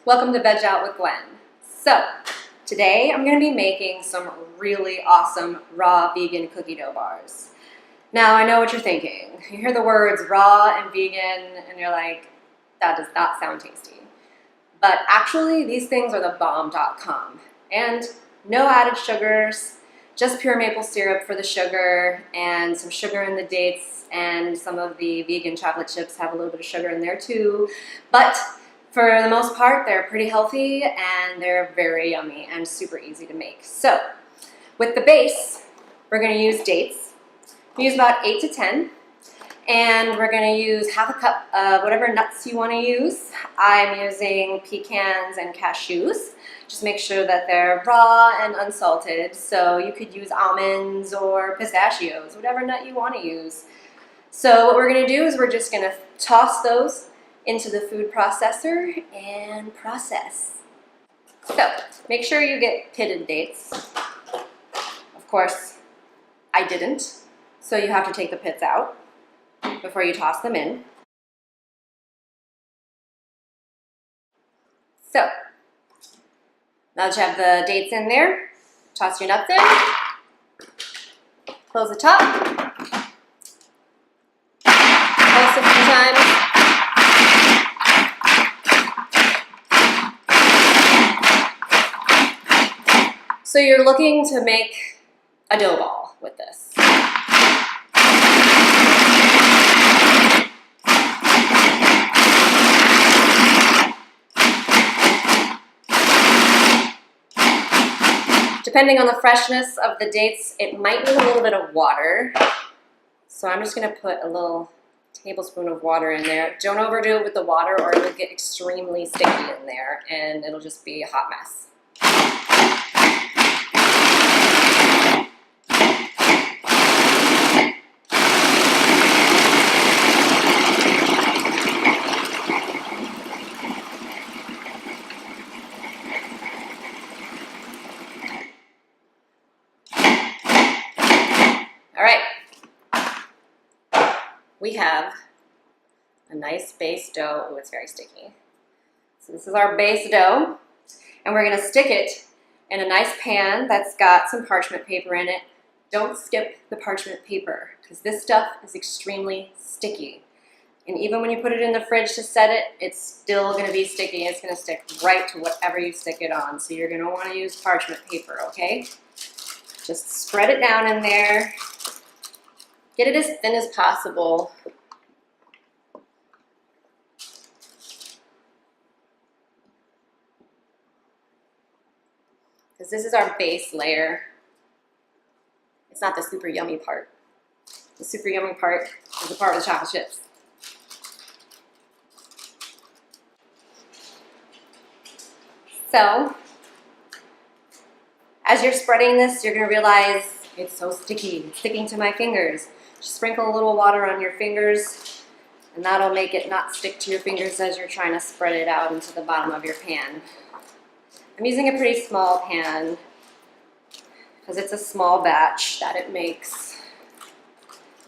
Welcome to Veg Out with Gwen. So, today I'm going to be making some really awesome raw vegan cookie dough bars. Now, I know what you're thinking. You hear the words raw and vegan and you're like, that does not sound tasty. But actually, these things are the bomb.com. And no added sugars, just pure maple syrup for the sugar and some sugar in the dates, and some of the vegan chocolate chips have a little bit of sugar in there too. But for the most part, they're pretty healthy and they're very yummy and super easy to make. So with the base, we're going to use dates. We use about 8 to 10. And we're going to use half a cup of whatever nuts you want to use. I'm using pecans and cashews. Just make sure that they're raw and unsalted. So you could use almonds or pistachios, whatever nut you want to use. So what we're going to do is we're just going to toss those into the food processor and process. So make sure you get pitted dates. Of course, I didn't. So you have to take the pits out before you toss them in. So, now that you have the dates in there, toss your nuts in, close the top, toss it a few times. So you're looking to make a dough ball with this. Depending on the freshness of the dates, it might need a little bit of water. So I'm just going to put a little tablespoon of water in there. Don't overdo it with the water or it'll get extremely sticky in there and it'll just be a hot mess. All right, we have a nice base dough. Oh, it's very sticky. So this is our base dough, and we're gonna stick it in a nice pan that's got some parchment paper in it. Don't skip the parchment paper, because this stuff is extremely sticky. And even when you put it in the fridge to set it, it's still gonna be sticky. It's gonna stick right to whatever you stick it on. So you're gonna wanna use parchment paper, okay? Just spread it down in there. Get it as thin as possible. Because this is our base layer. It's not the super yummy part. The super yummy part is the part with the chocolate chips. So, as you're spreading this, you're gonna realize it's so sticky, it's sticking to my fingers. Just sprinkle a little water on your fingers, and that'll make it not stick to your fingers as you're trying to spread it out into the bottom of your pan. I'm using a pretty small pan because it's a small batch that it makes.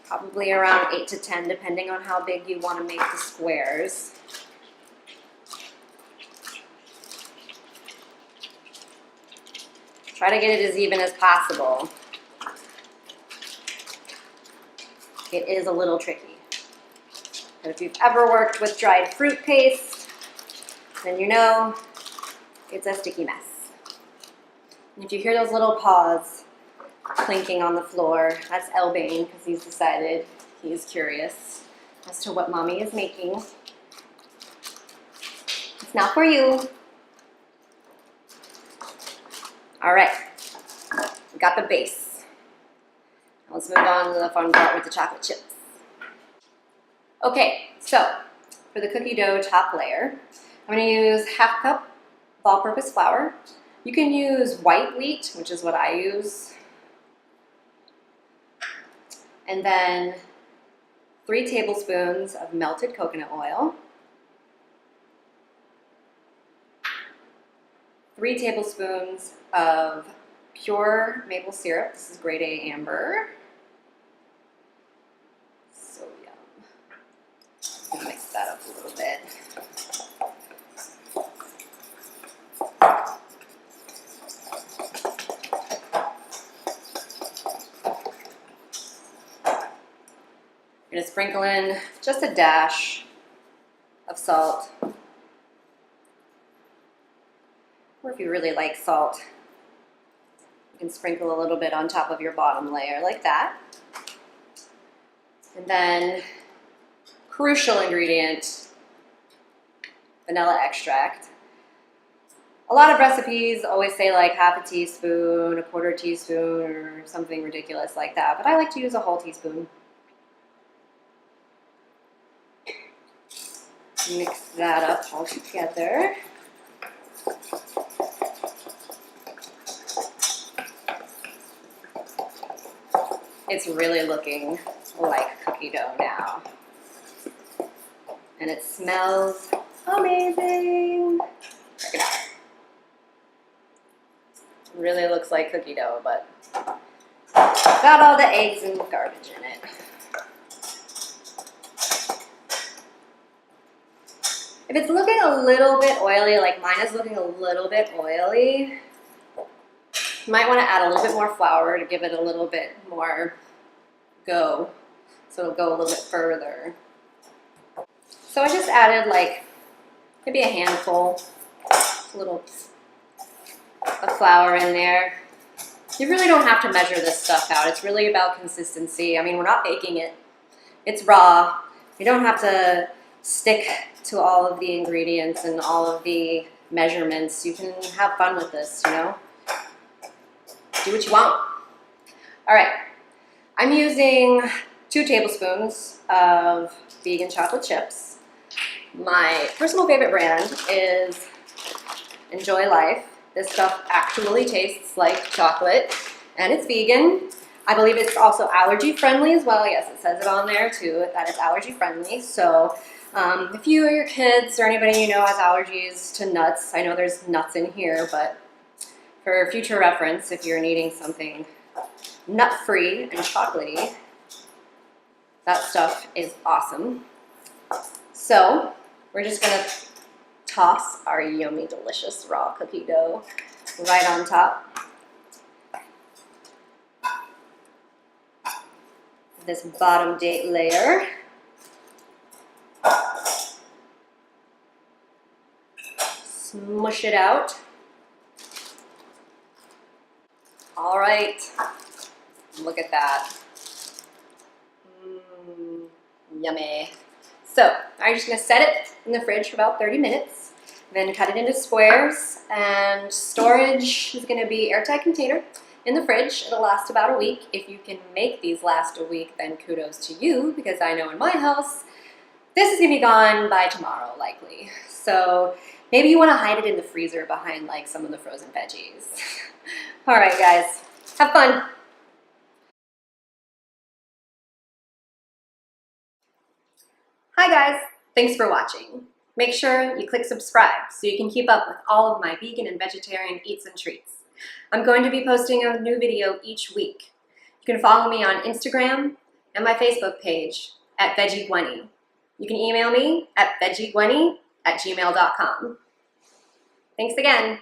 Probably around 8 to 10, depending on how big you want to make the squares. Try to get it as even as possible. It is a little tricky. But if you've ever worked with dried fruit paste, then you know it's a sticky mess. And if you hear those little paws clinking on the floor, that's Elbane, because he's decided he's curious as to what mommy is making. It's not for you. All right, we got the base. Now let's move on to the fun part with the chocolate chips. Okay, so for the cookie dough top layer, I'm going to use half cup all-purpose flour. You can use white wheat, which is what I use. And then 3 tablespoons of melted coconut oil. 3 tablespoons of pure maple syrup. This is grade A amber. So yum. Mix that up a little bit. You're gonna sprinkle in just a dash of salt. Or if you really like salt, you can sprinkle a little bit on top of your bottom layer like that. And then, crucial ingredient, vanilla extract. A lot of recipes always say like half a teaspoon, a quarter teaspoon, or something ridiculous like that, but I like to use a whole teaspoon. Mix that up all together. It's really looking like cookie dough now. And it smells amazing. Check it out. It really looks like cookie dough, but got all the eggs and garbage in it. If it's looking a little bit oily, like mine is looking a little bit oily, you might want to add a little bit more flour to give it a little bit more go, so it'll go a little bit further. So I just added like maybe a handful, a little of flour in there. You really don't have to measure this stuff out. It's really about consistency. I mean, we're not baking it. It's raw. You don't have to stick to all of the ingredients and all of the measurements. You can have fun with this, you know? Do what you want. All right, I'm using 2 tablespoons of vegan chocolate chips. My personal favorite brand is Enjoy Life. This stuff actually tastes like chocolate, and it's vegan. I believe it's also allergy friendly as well. Yes, it says it on there too, that it's allergy friendly. So if you or your kids or anybody you know has allergies to nuts, I know there's nuts in here, but for future reference, if you're needing something nut-free and chocolatey, that stuff is awesome. So we're just gonna toss our yummy, delicious raw cookie dough right on top. This bottom date layer. Smush it out. All right, look at that. Yummy. So I'm just gonna set it in the fridge for about 30 minutes, then cut it into squares, and storage is gonna be airtight container in the fridge. It'll last about a week. If you can make these last a week, then kudos to you, because I know in my house, this is gonna be gone by tomorrow, likely. So maybe you wanna hide it in the freezer behind like some of the frozen veggies. All right, guys, have fun. Hi guys, thanks for watching. Make sure you click subscribe so you can keep up with all of my vegan and vegetarian eats and treats. I'm going to be posting a new video each week. You can follow me on Instagram and my Facebook page at VeggieGwenny. You can email me at veggiegwenny@gmail.com. Thanks again.